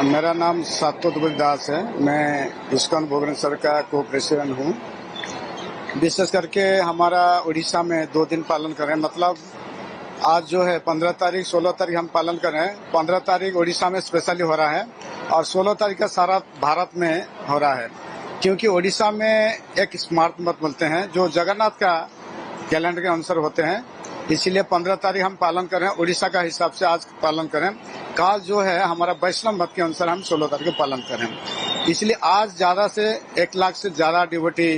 मेरा नाम सात्वत दास है। मैं इस्कॉन भुवनेश्वर का को प्रेसिडेंट हूँ। विशेष करके हमारा उड़ीसा में 2 दिन पालन करें, मतलब आज जो है 15 तारीख 16 तारीख हम पालन करें। 15 तारीख उड़ीसा में स्पेशली हो रहा है और 16 तारीख का सारा भारत में हो रहा है, क्योंकि उड़ीसा में एक स्मार्ट मत बोलते हैं जो जगन्नाथ का कैलेंडर के अनुसार होते हैं। इसीलिए 15 तारीख हम पालन करें, उड़ीसा का हिसाब से आज पालन करें। काल जो है हमारा वैष्णव मत के अनुसार हम 16 तारीख को पालन करें। इसलिए आज ज्यादा से 1 लाख से ज्यादा डिवोटी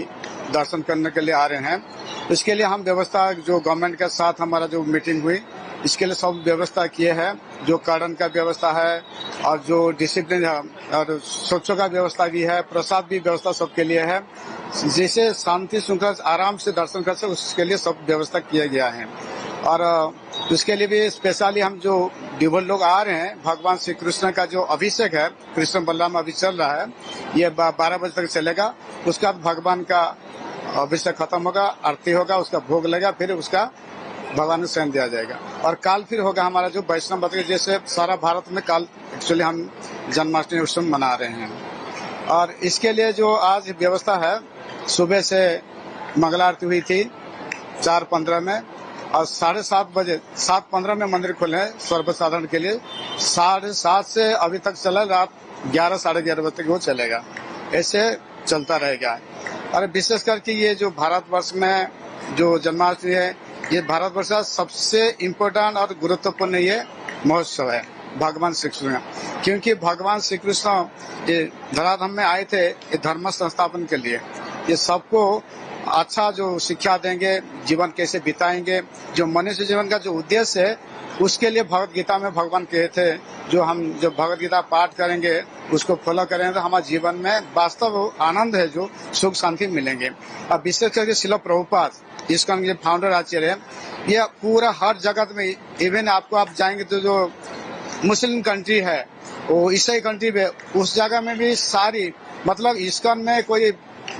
दर्शन करने के लिए आ रहे हैं। इसके लिए हम व्यवस्था जो गवर्नमेंट के साथ हमारा जो मीटिंग हुई, इसके लिए सब व्यवस्था किए हैं। जो कार्डन का व्यवस्था है और जो डिसिप्लिन है और स्वच्छता का व्यवस्था भी है, प्रसाद भी व्यवस्था सबके लिए है। जैसे शांति श्रृंखला आराम से दर्शन कर सके उसके लिए सब व्यवस्था किया गया है। और उसके लिए भी स्पेशली हम जो डिवोटी लोग आ रहे हैं, भगवान श्री कृष्ण का जो अभिषेक है, कृष्ण बलराम अभी चल रहा है, ये 12 बजे तक चलेगा। उसके बाद भगवान का अभिषेक खत्म होगा, आरती होगा, उसका भोग लगेगा, फिर उसका भगवान को शयन दिया जाएगा। और काल फिर होगा हमारा जो वैष्णव मत, जैसे सारा भारत में काल एक्चुअली हम जन्माष्टमी उत्सव मना रहे हैं। और इसके लिए जो आज व्यवस्था है, सुबह से मंगला आरती हुई थी 4:15 में और 7:30 बजे 7:15 में मंदिर खुले हैं सर्वसाधारण के लिए। 7:30 से अभी तक चला, रात 11 साढ़े 11 बजे तक वो चलेगा। ऐसे चलता रहेगा। और विशेष करके ये जो भारतवर्ष में जो जन्माष्टमी है, ये भारतवर्ष का सबसे इम्पोर्टेंट और गुरुत्वपूर्ण ये महोत्सव है भगवान श्री कृष्ण, क्योंकि भगवान श्री कृष्ण ये धराधाम में आए थे ये धर्म संस्थापन के लिए। ये सबको अच्छा जो शिक्षा देंगे, जीवन कैसे बिताएंगे, जो मनुष्य जीवन का जो उद्देश्य है उसके लिए भगवत गीता में भगवान कहे थे, जो हम जब भगवत गीता पाठ करेंगे उसको फॉलो करेंगे तो हमारे जीवन में वास्तव आनंद है, जो सुख शांति मिलेंगे। अब विशेष करके श्रील प्रभुपाद इस्कॉन के फाउंडर आचार्य है, ये पूरा हर जगत में, इवन आपको आप जाएंगे तो जो मुस्लिम कंट्री है, वो ईसाई कंट्री में, उस जगह में भी सारी, मतलब इस्कॉन में कोई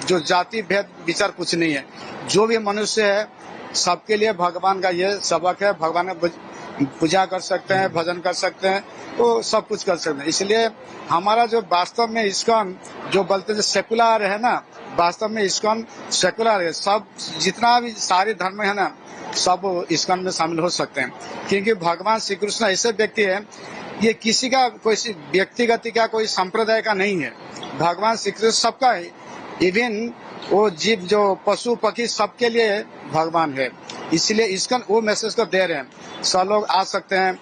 जो जाति भेद विचार कुछ नहीं है। जो भी मनुष्य है सबके लिए भगवान का ये सबक है। भगवान का पूजा कर सकते हैं, भजन कर सकते हैं, तो सब कुछ कर सकते हैं। इसलिए हमारा जो वास्तव में इस्कॉन जो बोलते हैं सेकुलर है ना, वास्तव में इस्कॉन सेकुलर है। सब जितना भी सारे धर्म है ना, सब इस्कॉन में शामिल हो सकते हैं, क्योंकि भगवान श्री कृष्ण ऐसे व्यक्ति है, ये किसी का कोई व्यक्तिगत का कोई संप्रदाय का नहीं है। भगवान श्री कृष्ण सबका है, इवन वो जीव जो पशु पक्षी सबके लिए भगवान है। इसलिए इस्कॉन वो मैसेज को दे रहे हैं। सब लोग आ सकते हैं,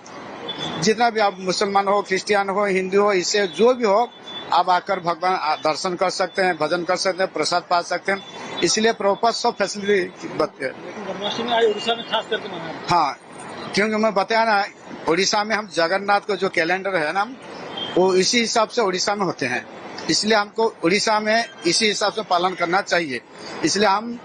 जितना भी आप मुसलमान हो, क्रिश्चियन हो, हिंदू हो, इससे जो भी हो, आप आकर भगवान दर्शन कर सकते हैं, भजन कर सकते हैं, प्रसाद पा सकते हैं। इसलिए प्रभुपाद सब फैसिलिटी बताते हैं। जन्माष्टमी आज उड़ीसा में खास करके मनाया। हाँ, क्योंकि मैं बताया ना, उड़ीसा में हम जगन्नाथ को जो कैलेंडर है ना, वो इसी हिसाब से उड़ीसा में होते हैं। इसलिए हमको उड़ीसा में इसी हिसाब से पालन करना चाहिए। इसलिए हम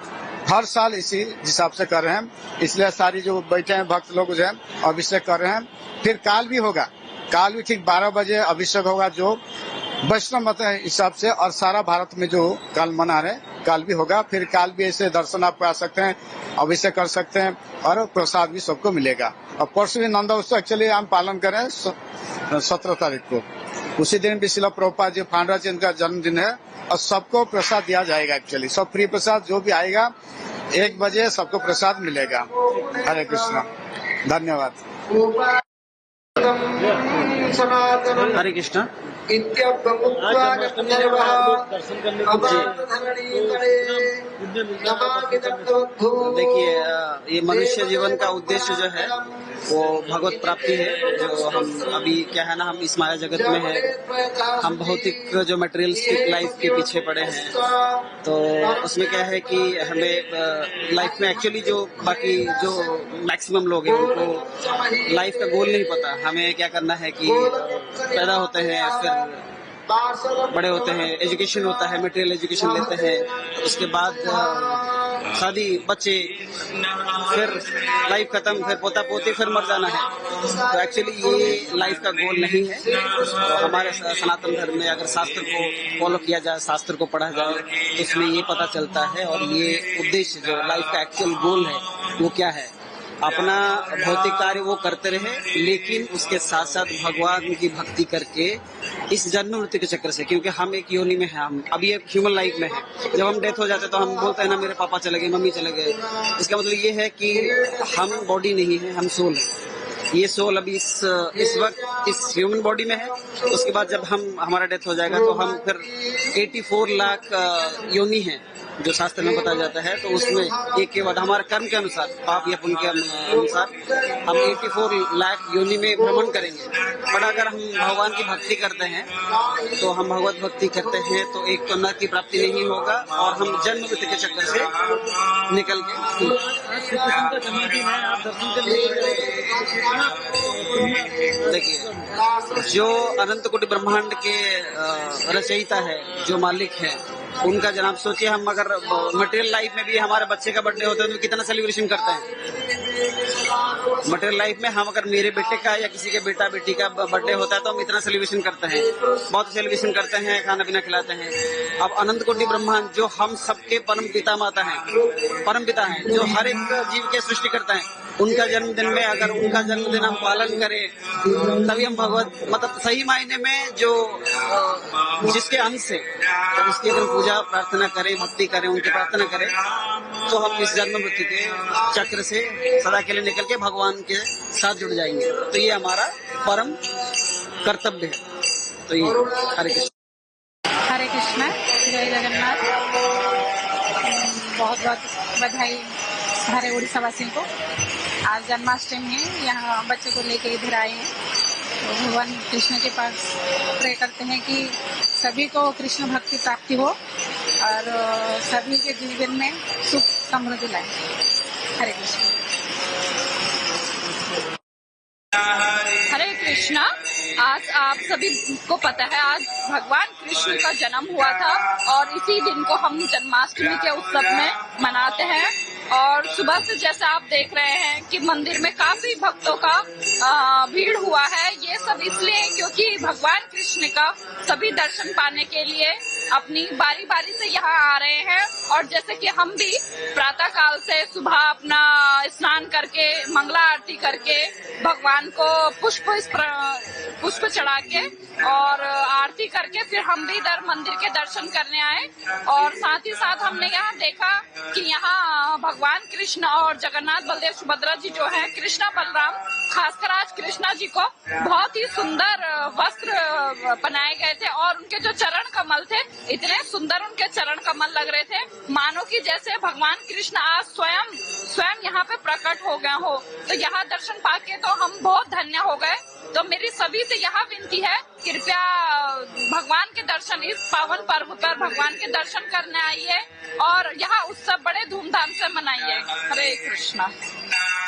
हर साल इसी हिसाब से कर रहे हैं। इसलिए सारी जो बैठे हैं भक्त लोग जो है अभिषेक कर रहे हैं। फिर काल भी होगा, काल भी ठीक 12 बजे अभिषेक होगा जो वैष्णव मत हिसाब से, और सारा भारत में जो काल मना रहे काल भी होगा। फिर काल भी ऐसे दर्शन आप आ सकते हैं, अभिषेक कर सकते हैं और प्रसाद भी सबको मिलेगा। और परसों भी नंदा उत्सव एक्चुअली हम पालन करें 17 तारीख को। उसी दिन भी श्रील प्रभुपाद जी फाउंडर जी का जन्मदिन है और सबको प्रसाद दिया जाएगा। एक्चुअली सब फ्री प्रसाद, जो भी आएगा 1 बजे सबको प्रसाद मिलेगा। हरे कृष्ण, धन्यवाद। हरे कृष्ण। देखिए, ये मनुष्य जीवन का उद्देश्य जो है वो भगवत प्राप्ति है। जो हम अभी क्या है ना, हम इस माया जगत में है, हम भौतिक जो मटेरियलिस्टिक लाइफ के पीछे पड़े हैं। तो उसमें क्या है कि हमें लाइफ में एक्चुअली जो बाकी जो मैक्सिमम लोग हैं उनको लाइफ का गोल नहीं पता। हमें क्या करना है कि पैदा होते हैं, फिर बड़े होते हैं, एजुकेशन होता है, मटेरियल एजुकेशन लेते हैं, उसके बाद शादी, बच्चे, फिर लाइफ खत्म, फिर पोता पोती, फिर मर जाना है। तो एक्चुअली ये लाइफ का गोल नहीं है। तो हमारे सनातन धर्म में अगर शास्त्र को फॉलो किया जाए, शास्त्र को पढ़ा जाए, तो इसमें ये पता चलता है। और ये उद्देश्य जो लाइफ का एक्चुअल गोल है वो क्या है, अपना भौतिक कार्य वो करते रहे, लेकिन उसके साथ साथ भगवान की भक्ति करके इस जन्म मृत्यु के चक्कर से, क्योंकि हम एक योनि में हैं, हम अभी एक ह्यूमन लाइफ में हैं। जब हम डेथ हो जाते हैं तो हम बोलते हैं ना मेरे पापा चले गए, मम्मी चले गए। इसका मतलब ये है कि हम बॉडी नहीं है, हम सोल है। ये सोल अभी इस वक्त इस ह्यूमन बॉडी में है। उसके बाद जब हमारा डेथ हो जाएगा तो हम फिर 84 लाख योनि है जो शास्त्र में बताया जाता है। तो उसमें एक के बाद हमारे कर्म के अनुसार, पाप या पुण्य के अनुसार हम 84 लाख योनि में भ्रमण करेंगे। बट अगर हम भगवान की भक्ति करते हैं तो हम भगवत भक्ति करते हैं तो एक तो नरक की प्राप्ति नहीं होगा और हम जन्म मृत्यु के चक्कर से निकल के आज श्री कृष्ण का जन्मदिन है, आप दर्शन के लिए देखिए, जो अनंत कोटि ब्रह्मांड के रचयिता है, जो मालिक है, उनका जन्म सोचिए। हम अगर मटेरियल लाइफ में भी हमारे बच्चे का बर्थडे होता है तो कितना सेलिब्रेशन करते हैं। मटेरियल लाइफ में हम अगर मेरे बेटे का या किसी के बेटा बेटी का बर्थडे होता है तो हम इतना सेलिब्रेशन करते हैं, बहुत सेलिब्रेशन करते हैं, खाना पीना खिलाते हैं। अब अनंत कोटि ब्रह्मांड जो हम सबके परम पिता माता हैं, परम पिता हैं, जो हर एक जीव के सृष्टि करता है, उनका जन्मदिन में अगर उनका जन्मदिन हम पालन करें तभी हम भगवत मतलब सही मायने में जो जिसके अंश से तो उसकी अगर पूजा प्रार्थना करें, भक्ति करें, उनकी प्रार्थना करें तो हम इस जन्म मृत्यु के चक्र से सदा के लिए निकल के भगवान के साथ जुड़ जाएंगे। तो ये हमारा परम कर्तव्य है। तो ये हरे कृष्ण। हरे कृष्ण, जय जगन्नाथ। बहुत बहुत बधाई सारे उड़ीसा वासियों को। आज जन्माष्टमी है, यहाँ बच्चे को लेके इधर आए हैं तो भगवान कृष्ण के पास प्रे करते हैं कि सभी को कृष्ण भक्ति प्राप्ति हो और सभी के जीवन में सुख समृद्धि लाए। हरे कृष्ण। हरे कृष्णा। आज आप सभी को पता है आज भगवान कृष्ण का जन्म हुआ था और इसी दिन को हम जन्माष्टमी के उत्सव में मनाते हैं। और सुबह से जैसा आप देख रहे हैं कि मंदिर में काफी भक्तों का भीड़ हुआ है। ये सब इसलिए क्योंकि भगवान कृष्ण का सभी दर्शन पाने के लिए अपनी बारी बारी से यहाँ आ रहे हैं। और जैसे कि हम भी प्रातः काल से सुबह अपना स्नान करके मंगला आरती करके भगवान को पुष्प चढ़ा के और आरती करके फिर हम भी इधर मंदिर के दर्शन करने आए। और साथ ही साथ हमने यहाँ देखा कि यहाँ भगवान कृष्ण और जगन्नाथ बलदेव सुभद्रा जी जो है, कृष्णा बलराम, खासकर आज कृष्णा जी को बहुत ही सुंदर वस्त्र पहनाए गए थे और उनके जो चरण कमल थे इतने सुंदर उनके चरण कमल लग रहे थे, मानो कि जैसे भगवान कृष्ण आज स्वयं यहाँ पे प्रकट हो गए हो। तो यहाँ दर्शन पाके तो हम बहुत धन्य हो गए। तो मेरी सभी से यहाँ विनती है, कृपया भगवान के दर्शन इस पावन पर्व पर भगवान के दर्शन करने आइए और यहाँ उत्सव बड़े धूमधाम से मनाइए। हरे कृष्णा।